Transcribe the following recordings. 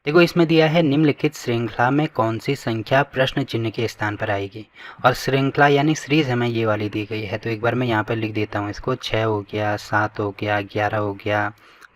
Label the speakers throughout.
Speaker 1: देखो इसमें दिया है निम्नलिखित श्रृंखला में कौन सी संख्या प्रश्न चिन्ह के स्थान पर आएगी, और श्रृंखला यानी सीरीज हमें ये वाली दी गई है। तो एक बार मैं यहाँ पर लिख देता हूँ इसको, 6 हो गया, 7 हो गया, 11 हो गया,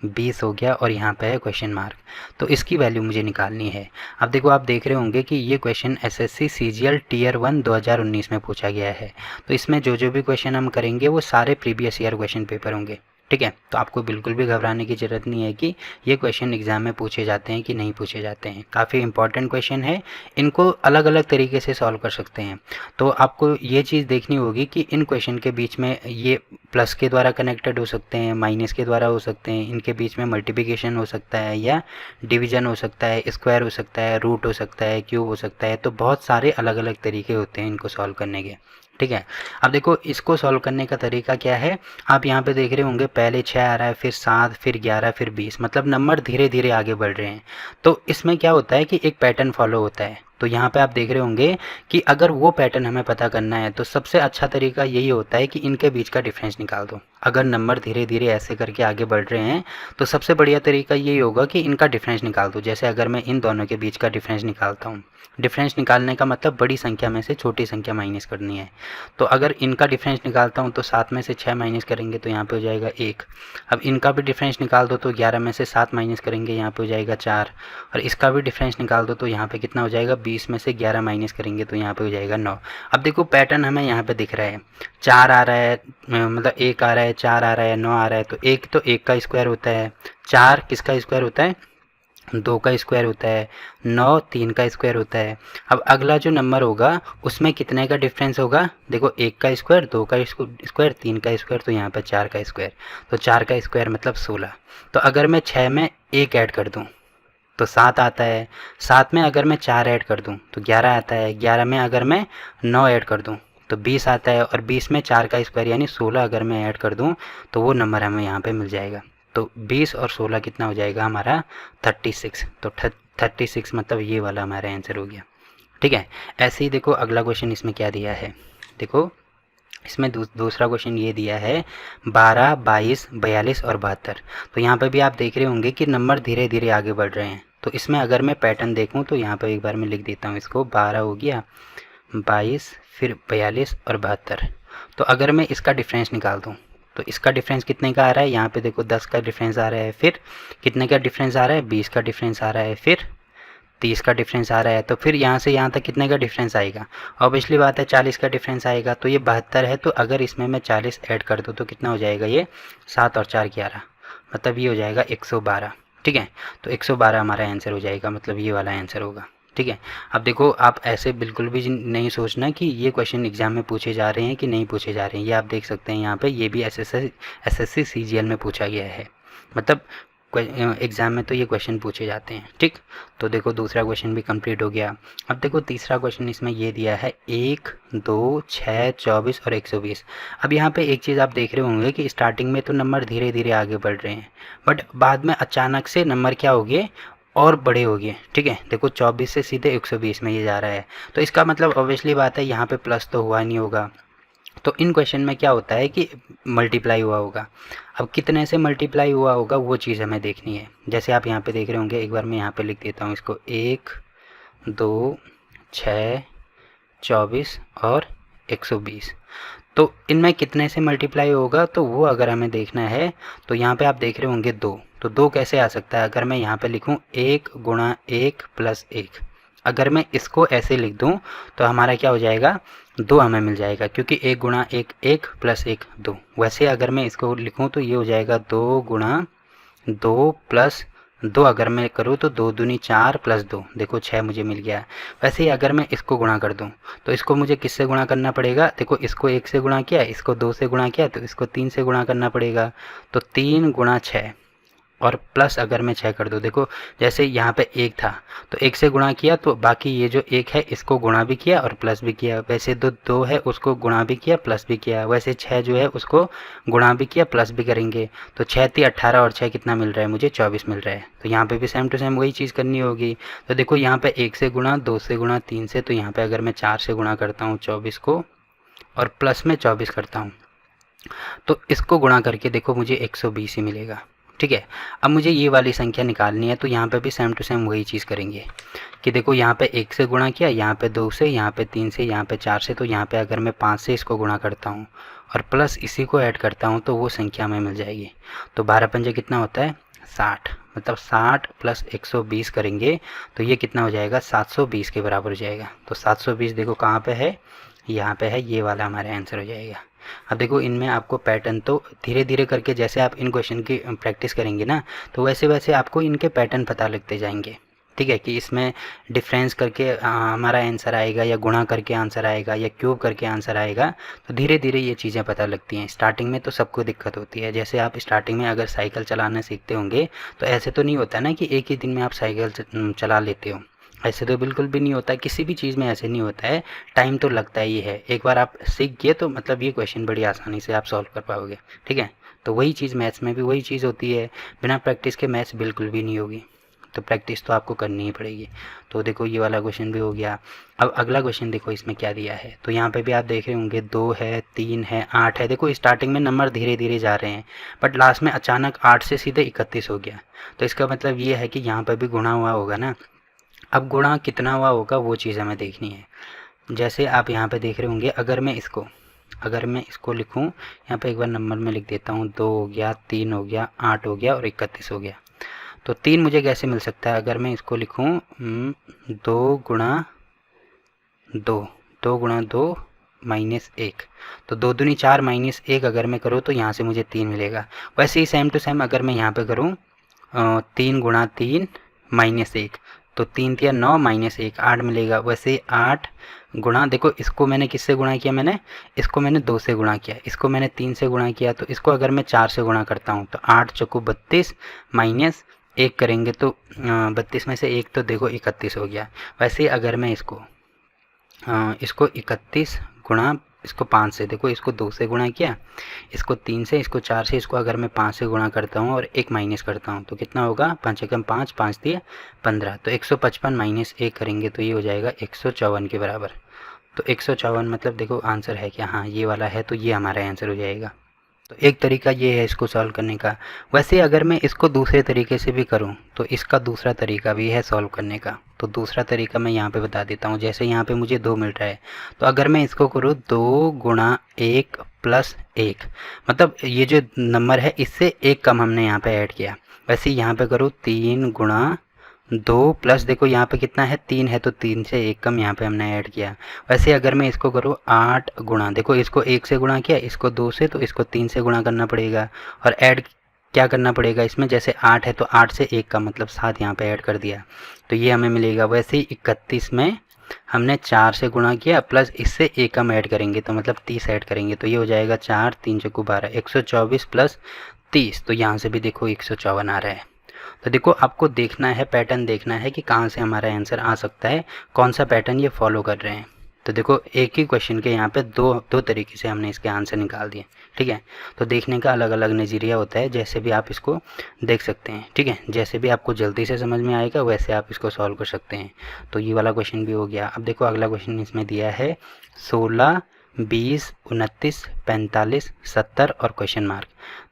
Speaker 1: 20 हो गया, और यहाँ पे है क्वेश्चन मार्क। तो इसकी वैल्यू मुझे निकालनी है। अब देखो आप देख रहे होंगे कि ये क्वेश्चन एसएससी सीजीएल टीयर 1 2019 में पूछा गया है। तो इसमें जो जो भी क्वेश्चन हम करेंगे वो सारे प्रीवियस ईयर क्वेश्चन पेपर होंगे, ठीक है। तो आपको बिल्कुल भी घबराने की ज़रूरत नहीं है कि ये क्वेश्चन एग्ज़ाम में पूछे जाते हैं कि नहीं पूछे जाते हैं। काफ़ी इंपॉर्टेंट क्वेश्चन है, इनको अलग अलग तरीके से सॉल्व कर सकते हैं। तो आपको ये चीज़ देखनी होगी कि इन क्वेश्चन के बीच में ये प्लस के द्वारा कनेक्टेड हो सकते हैं, माइनस के द्वारा हो सकते हैं, इनके बीच में मल्टीप्लिकेशन हो सकता है या डिवीजन हो सकता है, स्क्वायर हो सकता है, रूट हो सकता है, क्यूब हो सकता है। तो बहुत सारे अलग अलग तरीके होते हैं इनको सॉल्व करने के, ठीक है। अब देखो इसको सॉल्व करने का तरीका क्या है, आप यहाँ पे देख रहे होंगे पहले 6 आ रहा है, फिर 7, फिर 11, फिर 20, मतलब नंबर धीरे धीरे आगे बढ़ रहे हैं। तो इसमें क्या होता है कि एक पैटर्न फॉलो होता है। तो यहाँ पे आप देख रहे होंगे कि अगर वो पैटर्न हमें पता करना है तो सबसे अच्छा तरीका यही होता है कि इनके बीच का डिफरेंस निकाल दो। अगर नंबर धीरे धीरे ऐसे करके आगे बढ़ रहे हैं तो सबसे बढ़िया तरीका यही होगा कि इनका डिफरेंस निकाल दो। जैसे अगर मैं इन दोनों के बीच का डिफरेंस निकालता हूँ, डिफरेंस निकालने का मतलब बड़ी संख्या में से छोटी संख्या माइनस करनी है। तो अगर इनका डिफरेंस निकालता हूँ तो 7 में से 6 माइनस करेंगे तो यहाँ पे हो जाएगा 1। अब इनका भी डिफरेंस निकाल दो तो 11 में से 7 माइनस करेंगे, यहाँ पे हो जाएगा 4। और इसका भी डिफरेंस निकाल दो तो यहाँ पे कितना हो जाएगा, 20 में से 11 माइनस करेंगे तो यहाँ पे हो जाएगा 9। अब देखो पैटर्न हमें यहाँ पे दिख रहा है, 4 आ रहा है, मतलब 1 आ रहा है, 4 आ रहा है, 9 आ रहा है। तो 1 तो 1 का स्क्वायर होता है, 4 किसका स्क्वायर होता है, 2 का स्क्वायर होता है, 9 3 का स्क्वायर होता है। अब अगला जो नंबर होगा उसमें कितने का डिफरेंस होगा, देखो 1 का स्क्वायर, 2 का स्क्वायर, 3 का स्क्वायर, तो यहाँ पर 4 का स्क्वायर। तो 4 का स्क्वायर मतलब 16। तो अगर मैं 6 में 1 ऐड कर दूँ तो 7 आता है, 7 में अगर मैं 4 ऐड कर दूँ तो 11 आता है, 11 में अगर मैं 9 ऐड कर दूँ तो 20 आता है, और 20 में 4 का स्क्वायर यानी 16 अगर मैं ऐड कर दूँ तो वो नंबर हमें यहाँ पे मिल जाएगा। तो 20 और 16 कितना हो जाएगा हमारा 36। तो 36 मतलब ये वाला हमारा आंसर हो गया, ठीक है। ऐसे ही देखो अगला क्वेश्चन इसमें क्या दिया है, देखो इसमें दूसरा क्वेश्चन ये दिया है 12, 22, 42 और 72। तो यहाँ पे भी आप देख रहे होंगे कि नंबर धीरे धीरे आगे बढ़ रहे हैं। तो इसमें अगर मैं पैटर्न देखूँ तो यहाँ पे एक बार मैं लिख देता हूँ इसको, 12 हो गया, 22, फिर 42 और 72। तो अगर मैं इसका डिफरेंस निकाल दूँ तो इसका डिफरेंस कितने का आ रहा है, यहाँ पे देखो 10 का डिफरेंस आ रहा है, फिर कितने का डिफरेंस आ रहा है, 20 का डिफरेंस आ रहा है, फिर 30 का डिफरेंस आ रहा है। तो फिर यहाँ से यहाँ तक कितने का डिफरेंस आएगा, ऑब्वियसली बात है 40 का डिफरेंस आएगा। तो ये 72 है, तो अगर इसमें मैं 40 ऐड कर दूँ तो कितना हो जाएगा, ये 7 और 4 11, मतलब ये हो जाएगा 112, ठीक है। तो 112 हमारा आंसर हो जाएगा, मतलब ये वाला आंसर होगा, ठीक है। अब देखो आप ऐसे बिल्कुल भी नहीं सोचना कि ये क्वेश्चन एग्जाम में पूछे जा रहे हैं कि नहीं पूछे जा रहे हैं। ये आप देख सकते हैं यहाँ पे, ये भी एसएससी सीजीएल में पूछा गया है, मतलब एग्ज़ाम में तो ये क्वेश्चन पूछे जाते हैं, ठीक। तो देखो दूसरा क्वेश्चन भी कंप्लीट हो गया। अब देखो तीसरा क्वेश्चन इसमें ये दिया है 1, 2, 6, 24 और 120। अब यहाँ पे एक चीज़ आप देख रहे होंगे कि स्टार्टिंग में तो नंबर धीरे धीरे आगे बढ़ रहे हैं, बट बाद में अचानक से नंबर क्या हो गए, और बड़े हो गए, ठीक है। देखो 24 से सीधे 120 में ये जा रहा है। तो इसका मतलब ऑब्वियसली बात है यहाँ पे प्लस तो हुआ नहीं होगा। तो इन क्वेश्चन में क्या होता है कि मल्टीप्लाई हुआ होगा। अब कितने से मल्टीप्लाई हुआ होगा वो चीज़ हमें देखनी है। जैसे आप यहाँ पे देख रहे होंगे, एक बार मैं यहाँ पे लिख देता हूँ इसको, 1, 2, 6, 24 और 120। तो इनमें कितने से मल्टीप्लाई होगा, तो वो अगर हमें देखना है तो यहाँ पे आप देख रहे होंगे 2। तो 2 कैसे आ सकता है, अगर मैं यहाँ पे लिखूँ 1 गुणा 1 प्लस 1, अगर मैं इसको ऐसे लिख दूँ तो हमारा क्या हो जाएगा, 2 हमें मिल जाएगा, क्योंकि 1 गुणा 1 1 प्लस 1 2। वैसे अगर मैं इसको लिखूँ तो ये हो जाएगा 2 गुणा 2 प्लस 2, अगर मैं करूँ तो 2 दूनी 4 प्लस 2, देखो 6 मुझे मिल गया। वैसे ही अगर मैं इसको गुणा कर दूँ तो इसको मुझे किससे गुणा करना पड़ेगा, देखो इसको 1 से गुणा किया, इसको 2 से गुणा किया, तो इसको 3 से गुणा करना पड़ेगा। तो 3 गुणा 6 और प्लस अगर मैं 6 कर दूँ, देखो जैसे यहाँ पे 1 था तो 1 से गुणा किया, तो बाकी ये जो 1 है इसको गुणा भी किया और प्लस भी किया। वैसे 2 है उसको गुणा भी किया प्लस भी किया। वैसे 6 जो है उसको गुणा भी किया प्लस भी करेंगे। तो 6 × 18 और 6 कितना मिल रहा है मुझे, 24 मिल रहा है। तो यहाँ पे भी सेम टू सेम वही चीज़ करनी होगी। तो देखो यहाँ पे 1 से गुणा, 2 से गुणा, 3 से, तो यहाँ पे अगर मैं 4 से गुणा करता हूँ 24 को और प्लस में 24 करता हूँ तो इसको गुणा करके देखो मुझे 120 ही मिलेगा, ठीक है। अब मुझे ये वाली संख्या निकालनी है, तो यहाँ पे भी सेम टू सेम वही चीज़ करेंगे कि देखो यहाँ पे 1 से गुणा किया, यहाँ पे 2 से, यहाँ पे 3 से, यहाँ पे 4 से, तो यहाँ पे अगर मैं 5 से इसको गुणा करता हूँ और प्लस इसी को ऐड करता हूँ तो वो संख्या हमें मिल जाएगी। तो 12 पंजे कितना होता है 60, मतलब 60 प्लस 120 करेंगे तो ये कितना हो जाएगा 720 के बराबर हो जाएगा। तो 720 देखो कहाँ पे है, यहाँ पे है, ये वाला हमारा आंसर हो जाएगा। अब देखो इनमें आपको पैटर्न तो धीरे धीरे करके जैसे आप इन क्वेश्चन की प्रैक्टिस करेंगे ना, तो वैसे वैसे आपको इनके पैटर्न पता लगते जाएंगे। ठीक है, कि इसमें डिफरेंस करके हमारा आंसर आएगा या गुणा करके आंसर आएगा या क्यूब करके आंसर आएगा, तो धीरे धीरे ये चीज़ें पता लगती हैं। स्टार्टिंग में तो सबको दिक्कत होती है, जैसे आप स्टार्टिंग में अगर साइकिल चलाना सीखते होंगे तो ऐसे तो नहीं होता ना कि एक ही दिन में आप साइकिल चला लेते हो, ऐसे तो बिल्कुल भी नहीं होता, किसी भी चीज़ में ऐसे नहीं होता है, टाइम तो लगता ही है। एक बार आप सीख गए तो मतलब ये क्वेश्चन बड़ी आसानी से आप सॉल्व कर पाओगे। ठीक है, तो वही चीज़ मैथ्स में भी वही चीज़ होती है, बिना प्रैक्टिस के मैथ्स बिल्कुल भी नहीं होगी, तो प्रैक्टिस तो आपको करनी ही पड़ेगी। तो देखो ये वाला क्वेश्चन भी हो गया। अब अगला क्वेश्चन देखो इसमें क्या दिया है, तो यहाँ पे भी आप देख रहे होंगे 2 है, 3 है, 8 है। देखो स्टार्टिंग में नंबर धीरे धीरे जा रहे हैं, बट लास्ट में अचानक 8 से सीधे 31 हो गया, तो इसका मतलब ये है कि यहाँ पर भी गुणा हुआ होगा ना। अब गुणा कितना हुआ होगा वो चीज़ हमें देखनी है। जैसे आप यहाँ पे देख रहे होंगे, अगर मैं इसको लिखूँ, यहाँ पे एक बार नंबर में लिख देता हूँ, 2 हो गया, 3 हो गया, 8 हो गया और 31 हो गया। तो 3 मुझे कैसे मिल सकता है, अगर मैं इसको लिखूँ 2 गुणा 2 माइनस 1, तो 2 दूनी 4 माइनस 1 अगर मैं करूँ तो यहाँ से मुझे 3 मिलेगा। वैसे ही सेम टू सेम अगर मैं यहाँ पे करूँ 3 गुणा 3 माइनस 1, तो 3 तिया 9 माइनस 1 8 मिलेगा। वैसे 8 गुणा, देखो इसको मैंने किससे गुणा किया, इसको मैंने 2 से गुणा किया, इसको मैंने 3 से गुणा किया, तो इसको अगर मैं 4 से गुणा करता हूँ तो 8 चौको 32 माइनस 1 करेंगे तो 32 में से 1 तो देखो 31 हो गया। वैसे अगर मैं इसको 31 गुणा, इसको 5 से, देखो इसको 2 से गुणा किया, इसको 3 से, इसको 4 से, इसको अगर मैं 5 से गुणा करता हूँ और 1 माइनस करता हूँ तो कितना होगा, 5 एकम 5, 5 तिया 15, तो 155 माइनस 1 करेंगे तो ये हो जाएगा 154 के बराबर। तो 154 मतलब देखो आंसर है क्या, हाँ ये वाला है, तो ये हमारा आंसर हो जाएगा। तो एक तरीका ये है इसको सॉल्व करने का। वैसे अगर मैं इसको दूसरे तरीके से भी करूं तो इसका दूसरा तरीका भी है सॉल्व करने का। तो दूसरा तरीका मैं यहाँ पे बता देता हूँ। जैसे यहाँ पे मुझे 2 मिल रहा है, तो अगर मैं इसको करूँ 2 गुणा 1 प्लस 1, मतलब ये जो नंबर है इससे एक कम हमने यहाँ पे ऐड किया। वैसे यहाँ पे करूँ 3 गुणा 2 प्लस, देखो यहाँ पे कितना है 3 है, तो 3 से एक कम यहाँ पे हमने ऐड किया। वैसे अगर मैं इसको करूँ 8 गुणा, देखो इसको 1 से गुणा किया, इसको 2 से, तो इसको 3 से गुणा करना पड़ेगा और ऐड क्या करना पड़ेगा इसमें, जैसे 8 है तो 8 से 1 का मतलब 7 यहाँ पे ऐड कर दिया, तो ये हमें मिलेगा। वैसे ही 31 में हमने 4 से गुणा किया प्लस इससे 1 कम ऐड करेंगे तो मतलब 30 ऐड करेंगे, तो ये हो जाएगा 4 3 चौको 12, 124 प्लस 30, तो यहाँ से भी देखो 154 आ रहा है। तो देखो आपको देखना है, पैटर्न देखना है कि कहाँ से हमारा आंसर आ सकता है, कौन सा पैटर्न ये फॉलो कर रहे हैं। तो देखो एक ही क्वेश्चन के यहाँ पे दो तरीके से हमने इसके आंसर निकाल दिए। ठीक है, तो देखने का अलग अलग नज़रिया होता है, जैसे भी आप इसको देख सकते हैं। ठीक है, जैसे भी आपको जल्दी से समझ में आएगा वैसे आप इसको सॉल्व कर सकते हैं। तो ये वाला क्वेश्चन भी हो गया। अब देखो अगला क्वेश्चन इसमें दिया है 16, 20, 29, 45, 70 और क्वेश्चन मार्क।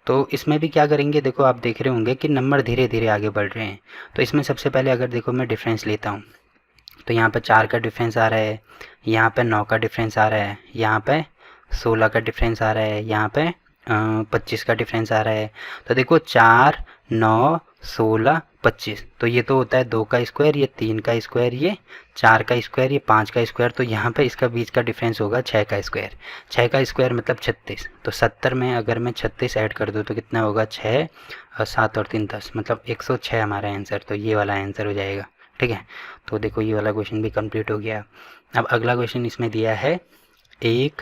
Speaker 1: तो इसमें भी क्या करेंगे, देखो आप देख रहे होंगे कि नंबर धीरे धीरे आगे बढ़ रहे हैं। तो इसमें सबसे पहले अगर देखो मैं डिफरेंस लेता हूँ तो यहाँ पे 4 का डिफरेंस आ रहा है, यहाँ पे 9 का डिफरेंस आ रहा है, यहाँ पे 16 का डिफरेंस आ रहा है, यहाँ पे 25 का डिफरेंस आ रहा है। तो देखो 4, 9, 16, 25, तो ये तो होता है 2 का स्क्वायर, ये 3 का स्क्वायर, ये 4 का स्क्वायर, ये 5 का स्क्वायर, तो यहाँ पे इसका बीच का डिफरेंस होगा 6 का स्क्वायर। 6 का स्क्वायर मतलब 36, तो 70 में अगर मैं 36 ऐड कर दूँ तो कितना होगा, 6 और 7 और 3 10, मतलब 106 हमारा आंसर। तो ये वाला आंसर हो जाएगा। ठीक है, तो देखो ये वाला क्वेश्चन भी कंप्लीट हो गया। अब अगला क्वेश्चन इसमें दिया है 1,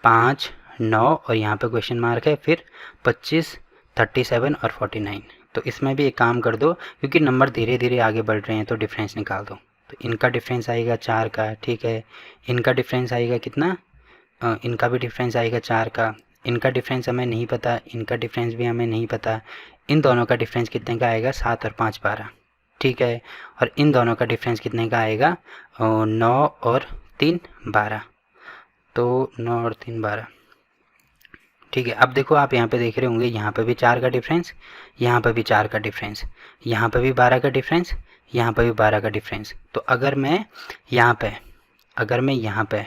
Speaker 1: 5, 9 और यहाँ पे क्वेश्चन मार्क है, फिर 25, 37 और 49। तो इसमें भी एक काम कर दो, क्योंकि नंबर धीरे धीरे आगे बढ़ रहे हैं तो डिफरेंस निकाल दो। तो इनका डिफरेंस आएगा 4 का, ठीक है, इनका डिफरेंस आएगा कितना, इनका भी डिफरेंस आएगा 4 का, इनका डिफरेंस हमें नहीं पता, इनका डिफरेंस भी हमें नहीं पता, इन दोनों का डिफरेंस कितने का आएगा, 7 और 5 12। ठीक है, और इन दोनों का डिफरेंस कितने का आएगा, 9 और 3 12, तो 9 और 3 12, ठीक है, अब देखो आप यहाँ पे देख रहे होंगे, यहाँ पे भी 4 का डिफरेंस, यहाँ पे भी 4 का डिफरेंस, यहाँ पे भी 12 का डिफरेंस, यहाँ पे भी 12 का डिफरेंस। तो अगर मैं यहाँ पे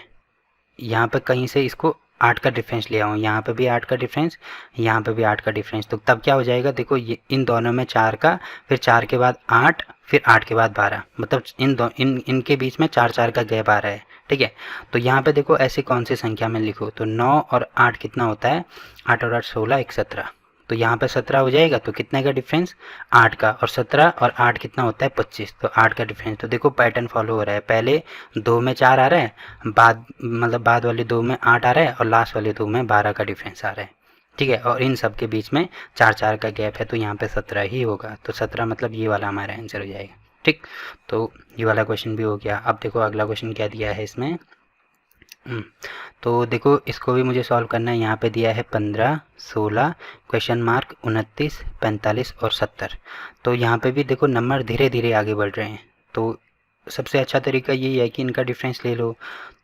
Speaker 1: यहाँ पे कहीं से इसको 8 का डिफरेंस ले आऊँ, यहाँ पे भी 8 का डिफरेंस, यहाँ पे भी 8 का डिफरेंस, तो तब क्या हो जाएगा, देखो ये इन दोनों में 4 का, फिर 4 के बाद 8, फिर 8 के बाद 12, मतलब इनके बीच में 4 का गैप आ रहा है। ठीक है, तो यहाँ पे देखो ऐसी कौन सी संख्या में लिखो, तो 9 और 8 कितना होता है, 8 और 8 16, 1 17, तो यहाँ पे 17 हो जाएगा। तो कितने का डिफरेंस, 8 का, और 17 और 8 कितना होता है 25, तो 8 का डिफरेंस। तो देखो पैटर्न फॉलो हो रहा है, पहले 2 में 4 आ रहा है, बाद वाले 2 में 8 आ रहा है, और लास्ट वाले 2 में 12 का डिफरेंस आ रहा है। ठीक है, और इन सब के बीच में 4 का गैप है, तो यहाँ पे 17 ही होगा। तो 17 मतलब ये वाला हमारा आंसर हो जाएगा। ठीक, तो ये वाला क्वेश्चन भी हो गया। अब देखो अगला क्वेश्चन क्या दिया है इसमें। तो देखो इसको भी मुझे सॉल्व करना है। यहाँ पे दिया है 15, 16, क्वेश्चन मार्क 29, 45 और 70। तो यहाँ पे भी देखो नंबर धीरे धीरे आगे बढ़ रहे हैं। तो सबसे अच्छा तरीका यही है कि इनका डिफरेंस ले लो।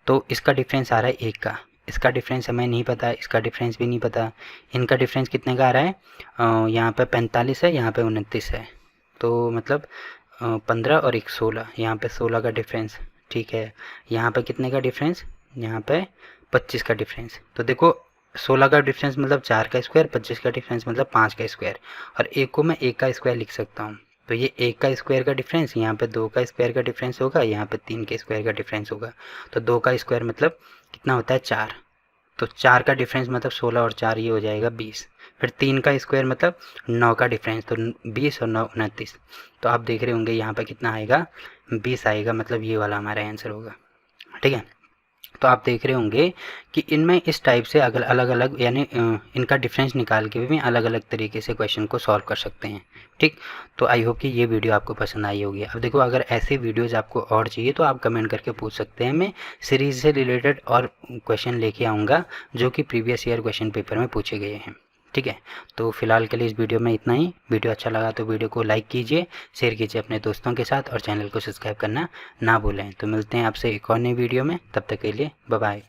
Speaker 1: तो इसका डिफरेंस आ रहा है 1 का, इसका डिफरेंस हमें नहीं पता, इसका डिफरेंस भी नहीं पता। इनका डिफरेंस कितने का आ रहा है, यहाँ पे 45 है, यहाँ पे 29 है, तो मतलब 15 और 1 16, यहाँ पे 16 का डिफरेंस। ठीक है, यहाँ पे कितने का डिफरेंस, यहाँ पे 25 का डिफरेंस। तो देखो 16 का डिफरेंस मतलब 4 का स्क्वायर, 25 का डिफरेंस मतलब 5 का स्क्वायर, और एक को मैं 1 का स्क्वायर लिख सकता हूँ। तो ये 1 का स्क्वायर का डिफरेंस, यहाँ पे 2 का स्क्वायर का डिफरेंस होगा, यहाँ पे 3 के स्क्वायर का डिफरेंस होगा। तो 2 का स्क्वायर मतलब कितना होता है 4, तो 4 का डिफरेंस मतलब 16 और 4 ये हो जाएगा 20। फिर 3 का स्क्वायर मतलब 9 का डिफरेंस, तो 20 और 9 29। तो आप देख रहे होंगे यहाँ पे कितना आएगा, 20 आएगा, मतलब ये वाला हमारा आंसर होगा। ठीक है, तो आप देख रहे होंगे कि इनमें इस टाइप से अलग अलग यानी इनका डिफरेंस निकाल के भी अलग अलग तरीके से क्वेश्चन को सॉल्व कर सकते हैं। ठीक, तो आई होप कि ये वीडियो आपको पसंद आई होगी। अब देखो अगर ऐसे वीडियोस आपको और चाहिए तो आप कमेंट करके पूछ सकते हैं, मैं सीरीज़ से रिलेटेड और क्वेश्चन लेके आऊँगा जो कि प्रीवियस ईयर क्वेश्चन पेपर में पूछे गए हैं। ठीक है, तो फिलहाल के लिए इस वीडियो में इतना ही। वीडियो अच्छा लगा तो वीडियो को लाइक कीजिए, शेयर कीजिए अपने दोस्तों के साथ, और चैनल को सब्सक्राइब करना ना भूलें। तो मिलते हैं आपसे एक और नई वीडियो में, तब तक के लिए बाय बाय।